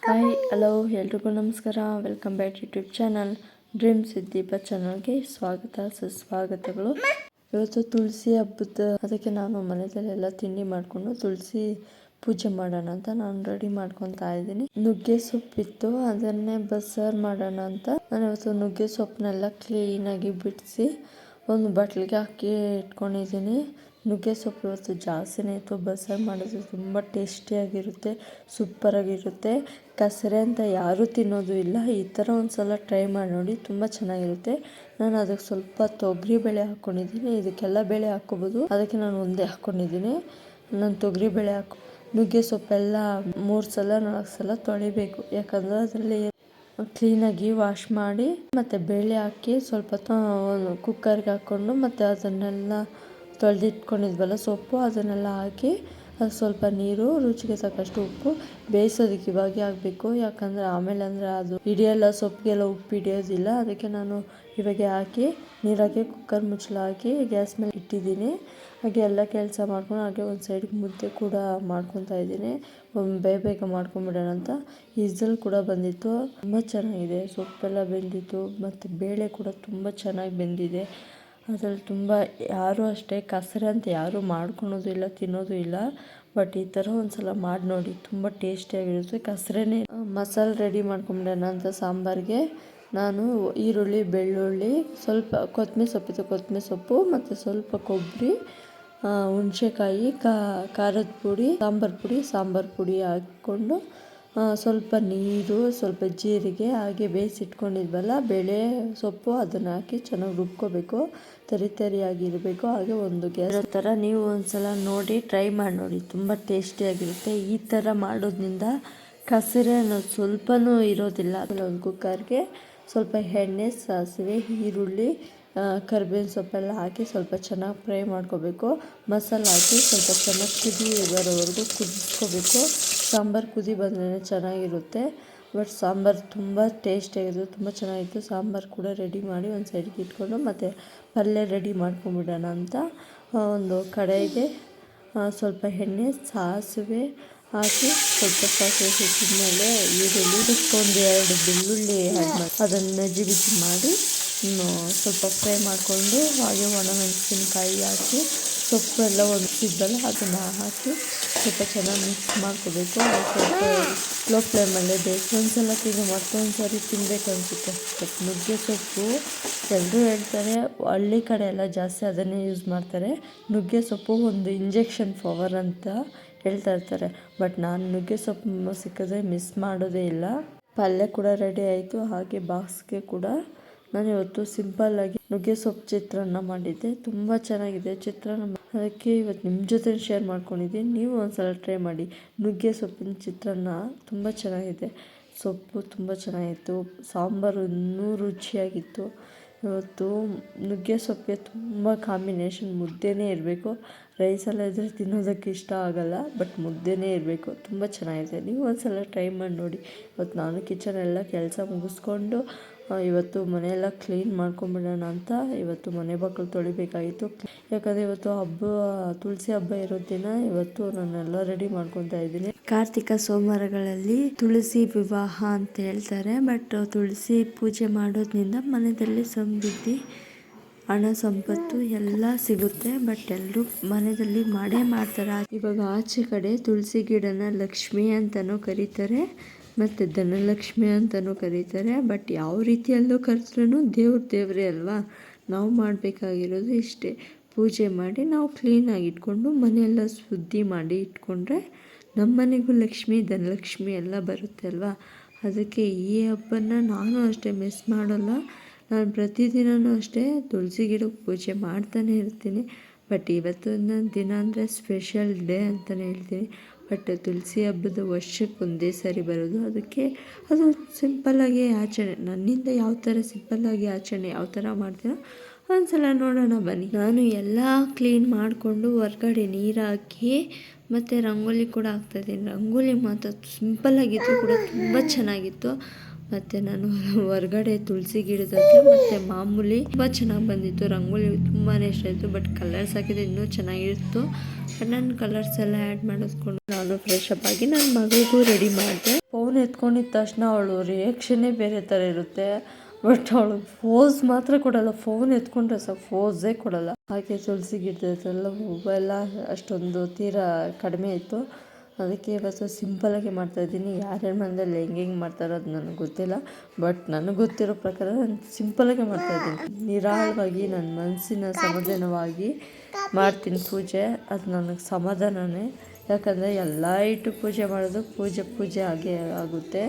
Hi hello ಎಲ್ರಿಗೂ ನಮಸ್ಕಾರ. Welcome back YouTube channel dreams with Deepa ಚಾನಲ್ಗೆ ಸ್ವಾಗತ ಸುಸ್ವಾಗತಗಳು. ಇವತ್ತು ತುಳಸಿ ಹಬ್ಬದ ಅದಕ್ಕೆ ನಾನು ಮನೆಯಲ್ಲೆಲ್ಲ ತಿಂಡಿ ಮಾಡಿಕೊಂಡು ತುಳಸಿ ಪೂಜೆ ಮಾಡೋಣ ಅಂತ ನಾನು ರೆಡಿ ಮಾಡ್ಕೊತಾ ಇದ್ದೀನಿ. ನುಗ್ಗೆ ಸೊಪ್ಪಿತ್ತು, ಅದನ್ನೇ ಬಸ್ಸಾರು ಮಾಡೋಣ ಅಂತ ನಾನು ಇವತ್ತು ನುಗ್ಗೆ ಸೊಪ್ಪನ್ನೆಲ್ಲ ಕ್ಲೀನಾಗಿ ಬಿಡಿಸಿ ಒಂದು ಬಟ್ಲಿಗೆ ಹಾಕಿ ಇಟ್ಕೊಂಡಿದ್ದೀನಿ. ನುಗ್ಗೆ ಸೊಪ್ಪು ಇವತ್ತು ಜಾಸ್ತಿನೇ ಇತ್ತು. ಬಸ್ಸಾರು ಮಾಡಿದ್ರೆ ತುಂಬ ಟೇಸ್ಟಿಯಾಗಿರುತ್ತೆ, ಸೂಪರಾಗಿರುತ್ತೆ. ಕಸರೆ ಅಂತ ಯಾರೂ ತಿನ್ನೋದು ಇಲ್ಲ. ಈ ಥರ ಒಂದು ಸಲ ಟ್ರೈ ಮಾಡಿ ನೋಡಿ, ತುಂಬ ಚೆನ್ನಾಗಿರುತ್ತೆ. ನಾನು ಅದಕ್ಕೆ ಸ್ವಲ್ಪ ತೊಗರಿ ಬೇಳೆ ಹಾಕ್ಕೊಂಡಿದ್ದೀನಿ. ಇದಕ್ಕೆಲ್ಲ ಬೇಳೆ ಹಾಕ್ಕೋಬೋದು, ಅದಕ್ಕೆ ನಾನು ಒಂದೇ ಹಾಕ್ಕೊಂಡಿದ್ದೀನಿ. ನಾನು ತೊಗರಿ ಬೇಳೆ ನುಗ್ಗೆ ಸೊಪ್ಪೆಲ್ಲ 3 ಸಲ 4 ಸಲ ತೊಳಿಬೇಕು, ಯಾಕಂದರೆ ಅದರಲ್ಲಿ ಕ್ಲೀನಾಗಿ ವಾಶ್ ಮಾಡಿ ಮತ್ತು ಬೇಳೆ ಹಾಕಿ ಸ್ವಲ್ಪ ಕುಕ್ಕರ್ಗೆ ಹಾಕ್ಕೊಂಡು ಮತ್ತು ಅದನ್ನೆಲ್ಲ ತೊಳೆದಿಟ್ಕೊಂಡಿದ್ವಲ್ಲ ಸೊಪ್ಪು ಅದನ್ನೆಲ್ಲ ಹಾಕಿ ಅದು ಸ್ವಲ್ಪ ನೀರು, ರುಚಿಗೆ ತಕ್ಕಷ್ಟು ಉಪ್ಪು, ಬೇಯಿಸೋದಕ್ಕೆ ಇವಾಗೆ ಆಗಬೇಕು. ಯಾಕಂದರೆ ಆಮೇಲೆ ಅಂದರೆ ಅದು ಹಿಡಿಯಲ್ಲ, ಸೊಪ್ಪಿಗೆಲ್ಲ ಉಪ್ಪು ಹಿಡಿಯೋದಿಲ್ಲ. ಅದಕ್ಕೆ ನಾನು ಇವಾಗೆ ಹಾಕಿ ನೀರಾಗೆ ಕುಕ್ಕರ್ ಮುಚ್ಚಳ ಹಾಕಿ ಗ್ಯಾಸ್ ಮೇಲೆ ಇಟ್ಟಿದ್ದೀನಿ. ಹಾಗೆ ಎಲ್ಲ ಕೆಲಸ ಮಾಡ್ಕೊಂಡು ಹಾಗೆ ಒಂದು ಸೈಡ್ಗೆ ಮುದ್ದೆ ಕೂಡ ಮಾಡ್ಕೊತಾ ಇದ್ದೀನಿ. ಬೇಗ ಮಾಡ್ಕೊಂಬಿಡೋಣ ಅಂತ. ವಿಸಿಲ್ ಕೂಡ ಬಂದಿತ್ತು, ತುಂಬ ಚೆನ್ನಾಗಿದೆ. ಸೊಪ್ಪೆಲ್ಲ ಬೆಂದಿತ್ತು ಮತ್ತು ಬೇಳೆ ಕೂಡ ತುಂಬ ಚೆನ್ನಾಗಿ ಬೆಂದಿದೆ. ಅದರಲ್ಲಿ ತುಂಬ ಯಾರೂ ಅಷ್ಟೇ ಕಸರೆ ಅಂತ ಯಾರೂ ಮಾಡ್ಕೊಳೋದು ಇಲ್ಲ, ತಿನ್ನೋದು ಇಲ್ಲ. ಬಟ್ ಈ ಥರ ಒಂದು ಸಲ ಮಾಡಿ ನೋಡಿ, ತುಂಬ ಟೇಸ್ಟಿಯಾಗಿರುತ್ತೆ. ಕಸರೆನೇ ಮಸಾಲೆ ರೆಡಿ ಮಾಡ್ಕೊಂಬಿಡೋಣ ಅಂತ ಸಾಂಬಾರಿಗೆ ನಾನು ಈರುಳ್ಳಿ, ಬೆಳ್ಳುಳ್ಳಿ, ಸ್ವಲ್ಪ ಕೊತ್ತಂಬರಿ ಸೊಪ್ಪು ಮತ್ತು ಸ್ವಲ್ಪ ಕೊಬ್ಬರಿ, ಹುಣಸೆಕಾಯಿ, ಖಾರದ ಪುಡಿ, ಸಾಂಬಾರು ಪುಡಿ ಹಾಕ್ಕೊಂಡು ಸ್ವಲ್ಪ ನೀರು, ಸ್ವಲ್ಪ ಜೀರಿಗೆ, ಹಾಗೆ ಬೇಯಿಸಿಟ್ಕೊಂಡಿದ್ವಲ್ಲ ಬೇಳೆ ಸೊಪ್ಪು ಅದನ್ನು ಹಾಕಿ ಚೆನ್ನಾಗಿ ರುಬ್ಕೋಬೇಕು. ತರಿಯಾಗಿರಬೇಕು. ಹಾಗೆ ಒಂದು ಗ್ಯಾಸ್ ಥರ ನೀವು ಒಂದ್ಸಲ ನೋಡಿ ಟ್ರೈ ಮಾಡಿ ನೋಡಿ, ತುಂಬ ಟೇಸ್ಟಿಯಾಗಿರುತ್ತೆ. ಈ ಥರ ಮಾಡೋದ್ರಿಂದ ಕಸರೆ ಅನ್ನೋದು ಸ್ವಲ್ಪನೂ ಇರೋದಿಲ್ಲ. ಅದರಲ್ಲಿ ಒಂದು ಕುಕ್ಕರ್ಗೆ ಸ್ವಲ್ಪ ಎಣ್ಣೆ, ಸಾಸಿವೆ, ಈರುಳ್ಳಿ, ಕರಿಬೇವಿನ ಸೊಪ್ಪೆಲ್ಲ ಹಾಕಿ ಸ್ವಲ್ಪ ಚೆನ್ನಾಗಿ ಫ್ರೈ ಮಾಡ್ಕೋಬೇಕು. ಮಸಾಲೆ ಹಾಕಿ ಸ್ವಲ್ಪ ಚೆನ್ನಾಗಿ ಕುದಿ ಬರೋವರೆಗೂ ಕುದಿಸ್ಕೋಬೇಕು. ಸಾಂಬಾರು ಕುದಿ ಬಂದ್ರೇ ಚೆನ್ನಾಗಿರುತ್ತೆ. ಬಟ್ ಸಾಂಬಾರು ತುಂಬ ಟೇಸ್ಟಿಯಾಗಿತ್ತು, ತುಂಬ ಚೆನ್ನಾಗಿತ್ತು. ಸಾಂಬಾರು ಕೂಡ ರೆಡಿ ಮಾಡಿ ಒಂದು ಸೈಡ್ಗೆ ಇಟ್ಕೊಂಡು ಮತ್ತು ಪಲ್ಯ ರೆಡಿ ಮಾಡ್ಕೊಂಬಿಡೋಣ ಅಂತ ಒಂದು ಕಡೆಗೆ ಸ್ವಲ್ಪ ಎಣ್ಣೆ, ಸಾಸಿವೆ ಹಾಕಿ ಸ್ವಲ್ಪ ಸಾಸಿವೆ ಸಿಕ್ಕಿದ್ಮೇಲೆ ಈರುಳ್ಳಿ, ಒಂದು 2 ಬೆಳ್ಳುಳ್ಳಿ ಆ್ಯಡ್ ಮಾಡಿ ಅದನ್ನು ಬಿಸಿ ಮಾಡಿ ಸ್ವಲ್ಪ ಫ್ರೈ ಮಾಡಿಕೊಂಡು ಹಾಗೆ ಒಣಮೆಣಸಿನ್ಕಾಯಿ ಹಾಕಿ ಸೊಪ್ಪು ಎಲ್ಲ ಒಣಗಿಸಿದ್ದಲ್ಲ ಅದನ್ನು ಹಾಕಿ ಸ್ವಲ್ಪ ಚೆನ್ನಾಗಿ ಮಿಕ್ಸ್ ಮಾಡ್ಕೋಬೇಕು. ಸ್ವಲ್ಪ ಸ್ಲೋ ಫ್ಲೇಮಲ್ಲೇ ಬೇಕು. ಒಂದ್ಸಲ ಮತ್ತೊಂದು ಸಾರಿ ತಿನ್ನಬೇಕು ಅನಿಸುತ್ತೆ. ಬಟ್ ನುಗ್ಗೆ ಸೊಪ್ಪು ಎಲ್ಲರೂ ಹೇಳ್ತಾರೆ, ಹಳ್ಳಿ ಕಡೆ ಎಲ್ಲ ಜಾಸ್ತಿ ಅದನ್ನೇ ಯೂಸ್ ಮಾಡ್ತಾರೆ. ನುಗ್ಗೆ ಸೊಪ್ಪು ಒಂದು ಇಂಜೆಕ್ಷನ್ ಪವರ್ ಅಂತ ಹೇಳ್ತಾ ಇರ್ತಾರೆ. ಬಟ್ ನಾನು ನುಗ್ಗೆ ಸೊಪ್ಪು ಸಿಕ್ಕಿದ್ರೆ ಮಿಸ್ ಮಾಡೋದೇ ಇಲ್ಲ. ಪಲ್ಯ ಕೂಡ ರೆಡಿ ಆಯಿತು. ಹಾಗೆ ಬಾಕ್ಸ್ಗೆ ಕೂಡ ನಾನು ಇವತ್ತು ಸಿಂಪಲ್ಲಾಗಿ ನುಗ್ಗೆ ಸೊಪ್ಪು ಚಿತ್ರಾನ್ನ ಮಾಡಿದ್ದೆ. ತುಂಬ ಚೆನ್ನಾಗಿದೆ ಚಿತ್ರಾನ್ನ. ಅದಕ್ಕೆ ಇವತ್ತು ನಿಮ್ಮ ಜೊತೆ ಶೇರ್ ಮಾಡ್ಕೊಂಡಿದ್ದೀನಿ. ನೀವು ಒಂದ್ಸಲ ಟ್ರೈ ಮಾಡಿ. ನುಗ್ಗೆ ಸೊಪ್ಪಿನ ಚಿತ್ರಾನ್ನ ತುಂಬ ಚೆನ್ನಾಗಿದೆ. ಸೊಪ್ಪು ತುಂಬ ಚೆನ್ನಾಗಿತ್ತು, ಸಾಂಬಾರು ಇನ್ನೂ ರುಚಿಯಾಗಿತ್ತು. ಇವತ್ತು ನುಗ್ಗೆ ಸೊಪ್ಪಿಗೆ ತುಂಬ ಕಾಂಬಿನೇಷನ್ ಮುದ್ದೆನೇ ಇರಬೇಕು. ರೈಸೆಲ್ಲ ಇದ್ದರೆ ತಿನ್ನೋದಕ್ಕೆ ಇಷ್ಟ ಆಗೋಲ್ಲ, ಬಟ್ ಮುದ್ದೆನೇ ಇರಬೇಕು. ತುಂಬ ಚೆನ್ನಾಗಿದೆ. ನೀವು ಒಂದ್ಸಲ ಟ್ರೈ ಮಾಡಿ ನೋಡಿ. ಇವತ್ತು ನಾನು ಕಿಚನೆಲ್ಲ ಕೆಲಸ ಮುಗಿಸ್ಕೊಂಡು ಇವತ್ತು ಮನೆಯೆಲ್ಲ ಕ್ಲೀನ್ ಮಾಡ್ಕೊಂಬಿಡೋಣ ಅಂತ ಇವತ್ತು ಮನೆ ಬಾಗಿಲು ತೊಳಿಬೇಕಾಗಿತ್ತು. ಯಾಕಂದರೆ ಇವತ್ತು ತುಳಸಿ ಹಬ್ಬ ಇರೋ ದಿನ ಇವತ್ತು ನಾನೆಲ್ಲ ರೆಡಿ ಮಾಡ್ಕೊತಾ ಇದ್ದೀನಿ. ಕಾರ್ತಿಕ ಸೋಮವಾರಗಳಲ್ಲಿ ತುಳಸಿ ವಿವಾಹ ಅಂತ ಹೇಳ್ತಾರೆ. ಬಟ್ ತುಳಸಿ ಪೂಜೆ ಮಾಡೋದ್ರಿಂದ ಮನೆಯಲ್ಲಿ ಸಮೃದ್ಧಿ, ಹಣ ಸಂಪತ್ತು ಎಲ್ಲ ಸಿಗುತ್ತೆ. ಬಟ್ ಎಲ್ಲರೂ ಮನೆಯಲ್ಲಿ ಮಾಡ್ತಾರೆ. ಇವಾಗ ಆಚೆ ಕಡೆ ತುಳಸಿ ಗಿಡನ ಲಕ್ಷ್ಮಿ ಅಂತಲೂ ಕರೀತಾರೆ ಮತ್ತು ಧನಲಕ್ಷ್ಮಿ ಅಂತಲೂ ಕರೀತಾರೆ. ಬಟ್ ಯಾವ ರೀತಿಯಲ್ಲೂ ಕರೆದ್ರೂ ದೇವ್ರೇ ಅಲ್ವಾ. ನಾವು ಮಾಡಬೇಕಾಗಿರೋದು ಇಷ್ಟೇ, ಪೂಜೆ ಮಾಡಿ ನಾವು ಕ್ಲೀನಾಗಿ ಇಟ್ಕೊಂಡು ಮನೆಯೆಲ್ಲ ಶುದ್ಧಿ ಮಾಡಿ ಇಟ್ಕೊಂಡ್ರೆ ನಮ್ಮ ಮನೆಗೂ ಲಕ್ಷ್ಮಿ, ಧನಲಕ್ಷ್ಮಿ ಎಲ್ಲ ಬರುತ್ತೆ ಅಲ್ವಾ. ಅದಕ್ಕೆ ಈ ಹಬ್ಬನ ನಾನು ಅಷ್ಟೇ ಮಿಸ್ ಮಾಡೋಲ್ಲ. ನಾನು ಪ್ರತಿದಿನವೂ ಅಷ್ಟೇ ತುಳಸಿ ಗಿಡಕ್ಕೆ ಪೂಜೆ ಮಾಡ್ತಾನೆ ಇರ್ತೀನಿ. ಬಟ್ ಇವತ್ತಿನ ದಿನ ಅಂದರೆ ಸ್ಪೆಷಲ್ ಡೇ ಅಂತಲೇ ಹೇಳ್ತೀನಿ. ಬಟ್ ತುಳಸಿ ಹಬ್ಬದ ವರ್ಷಕ್ಕೆ ಒಂದೇ ಸಾರಿ ಬರೋದು. ಅದಕ್ಕೆ ಅದು ಸಿಂಪಲ್ಲಾಗಿ ಆಚರಣೆ, ನನ್ನಿಂದ ಯಾವ ಥರ ಸಿಂಪಲ್ಲಾಗಿ ಆಚರಣೆ ಯಾವ ಥರ ಮಾಡ್ತೀನೋ ಒಂದ್ಸಲ ನೋಡೋಣ ಬನ್ನಿ. ನಾನು ಎಲ್ಲ ಕ್ಲೀನ್ ಮಾಡಿಕೊಂಡು ಹೊರ್ಗಡೆ ನೀರು ಹಾಕಿ ಮತ್ತು ರಂಗೋಲಿ ಕೂಡ ಹಾಕ್ತಾಯಿದ್ದೀನಿ. ರಂಗೋಲಿ ಮಾತ್ರ ಸಿಂಪಲ್ಲಾಗಿತ್ತು ಕೂಡ ತುಂಬ ಚೆನ್ನಾಗಿತ್ತು. ಮತ್ತು ನಾನು ಹೊರಗಡೆ ತುಳಸಿ ಗಿಡದ ಹತ್ರ ಮತ್ತು ಮಾಮೂಲಿ ತುಂಬ ಚೆನ್ನಾಗಿ ಬಂದಿತ್ತು. ರಂಗೋಲಿ ತುಂಬಾ ಇಷ್ಟ ಆಯಿತು. ಬಟ್ ಕಲರ್ಸ್ ಹಾಕಿದ್ರೆ ಇನ್ನೂ ಚೆನ್ನಾಗಿತ್ತು. ಬಟ್ ನಾನು ಕಲರ್ಸ್ ಎಲ್ಲ ಆ್ಯಡ್ ಮಾಡಿಸ್ಕೊಂಡು ನಾನು ಫ್ರೆಶ್ ಅಪ್ ಆಗಿ ನನ್ನ ಮಗಳಿಗೂ ರೆಡಿ ಮಾಡಿದೆ. ಫೋನ್ ಎತ್ಕೊಂಡಿದ್ದ ತಕ್ಷಣ ಅವಳು ರಿಯಾಕ್ಷನ್ನೇ ಬೇರೆ ಥರ ಇರುತ್ತೆ. ಬಟ್ ಅವಳು ಫೋಸ್ ಮಾತ್ರ ಕೊಡಲ್ಲ. ಫೋನ್ ಎತ್ಕೊಂಡ್ರೆ ಸಹ ಫೋಸೇ ಕೊಡಲ್ಲ. ಹಾಗೆ ತುಳಸಿ ಗಿಡದೆಲ್ಲ ಹೂವೆಲ್ಲ ಅಷ್ಟೊಂದು ತೀರಾ ಕಡಿಮೆ ಇತ್ತು. ಅದಕ್ಕೆ ಇವತ್ತು ಸಿಂಪಲಾಗಿ ಮಾಡ್ತಾಯಿದ್ದೀನಿ. ಯಾರ್ಯಾರ ಮನೆಯಲ್ಲಿ ಹೆಂಗೆ ಮಾಡ್ತಾರೋ ಅದು ನನಗೆ ಗೊತ್ತಿಲ್ಲ. ಬಟ್ ನನಗೆ ಗೊತ್ತಿರೋ ಪ್ರಕಾರ ನಾನು ಸಿಂಪಲಾಗೆ ಮಾಡ್ತಾಯಿದ್ದೀನಿ. ನಿರಾಳವಾಗಿ ನನ್ನ ಮನಸ್ಸಿನ ಸಮಾಧಾನವಾಗಿ ಮಾಡ್ತೀನಿ ಪೂಜೆ. ಅದು ನನಗೆ ಸಮಾಧಾನವೇ. ಯಾಕಂದರೆ ಎಲ್ಲ ಇಟ್ಟು ಪೂಜೆ ಮಾಡೋದು ಪೂಜೆ ಆಗೇ ಆಗುತ್ತೆ.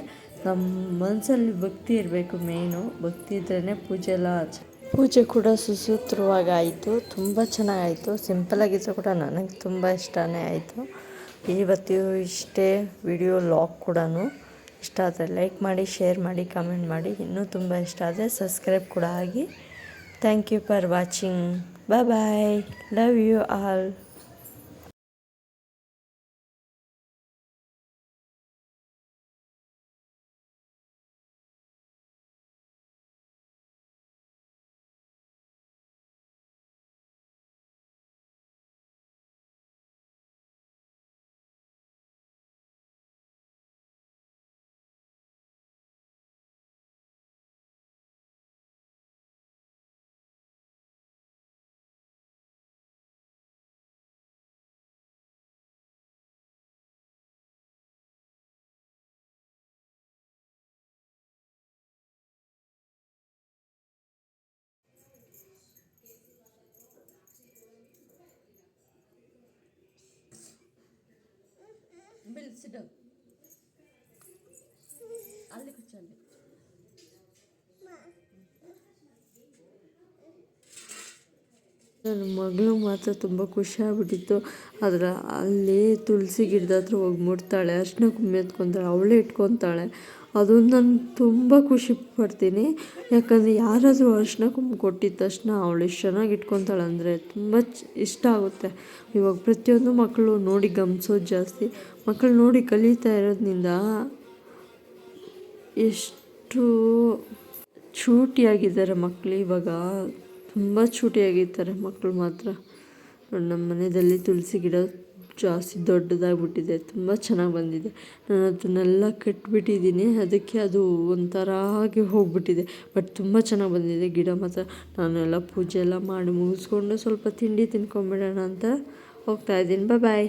ನಮ್ಮ ಮನಸ್ಸಲ್ಲಿ ಭಕ್ತಿ ಇರಬೇಕು. ಮೇಯ್ನು ಭಕ್ತಿ ಇದ್ರೇ ಪೂಜೆ ಕೂಡ ಸುಸೂತ್ರವಾಗಿ ಆಯಿತು. ತುಂಬ ಚೆನ್ನಾಗಾಯಿತು. ಸಿಂಪಲಾಗಿದ್ದರೂ ಕೂಡ ನನಗೆ ತುಂಬ ಇಷ್ಟನೇ ಆಯಿತು. ಇವತ್ತು ಇಷ್ಟೇ ವಿಡಿಯೋ ಲಾಗ್ ಕೂಡ. ಇಷ್ಟ ಆದರೆ ಲೈಕ್ ಮಾಡಿ, ಶೇರ್ ಮಾಡಿ, ಕಮೆಂಟ್ ಮಾಡಿ. ಇನ್ನೂ ತುಂಬ ಇಷ್ಟ ಆದರೆ ಸಬ್ಸ್ಕ್ರೈಬ್ ಕೂಡ ಆಗಿ. Thank you for watching. Bye. Love you all. Bill, sit down. ಅಲ್ಲಿ ಕೂರ್ಚಲ್ಲಿ. ನನ್ನ ಮಗಳು ಮಾತ್ರ ತುಂಬ ಖುಷಿಯಾಗ್ಬಿಟ್ಟಿತ್ತು. ಆದರೆ ಅಲ್ಲಿ ತುಳಸಿ ಗಿಡದ ಹತ್ರ ಹೋಗಿ ಮುಟ್ತಾಳೆ, ಅರ್ಶಿನ ಕುಂಕುಮ ಎತ್ಕೊತಾಳೆ, ಅವಳೇ ಇಟ್ಕೊತಾಳೆ. ಅದೊಂದು ನಾನು ತುಂಬ ಖುಷಿ ಪಡ್ತೀನಿ. ಯಾಕಂದರೆ ಯಾರಾದರೂ ಅರ್ಶಿನ ಕುಂಕುಮ ಕೊಟ್ಟಿದ್ದ ತಕ್ಷಣ ಅವಳು ಎಷ್ಟು ಚೆನ್ನಾಗಿ ಇಟ್ಕೊತಾಳೆ ಅಂದರೆ ತುಂಬ ಇಷ್ಟ ಆಗುತ್ತೆ. ಇವಾಗ ಪ್ರತಿಯೊಂದು ಮಕ್ಕಳು ನೋಡಿ ಗಮನಿಸೋದು ಜಾಸ್ತಿ. ಮಕ್ಕಳು ನೋಡಿ ಕಲಿತಾ ಇರೋದ್ರಿಂದ ಎಷ್ಟು ಚೂಟಿಯಾಗಿದ್ದಾರೆ ಮಕ್ಕಳು. ಇವಾಗ ತುಂಬ ಚೂಟಿಯಾಗಿರ್ತಾರೆ ಮಕ್ಕಳು ಮಾತ್ರ. ನಮ್ಮ ಮನೆಯಲ್ಲಿ ತುಳಸಿ ಗಿಡ ಜಾಸ್ತಿ ದೊಡ್ಡದಾಗಿಬಿಟ್ಟಿದೆ. ತುಂಬ ಚೆನ್ನಾಗಿ ಬಂದಿದೆ. ನಾನು ಅದನ್ನೆಲ್ಲ ಕಟ್ಬಿಟ್ಟಿದ್ದೀನಿ. ಅದಕ್ಕೆ ಅದು ಒಂಥರ ಆಗಿ ಹೋಗಿಬಿಟ್ಟಿದೆ. ಬಟ್ ತುಂಬ ಚೆನ್ನಾಗಿ ಬಂದಿದೆ ಗಿಡ ಮಾತ್ರ. ನಾನೆಲ್ಲ ಪೂಜೆ ಎಲ್ಲ ಮಾಡಿ ಮುಗಿಸ್ಕೊಂಡು ಸ್ವಲ್ಪ ತಿಂಡಿ ತಿನ್ಕೊಂಬಿಡೋಣ ಅಂತ ಹೋಗ್ತಾಯಿದ್ದೀನಿ. ಬಾಯ್.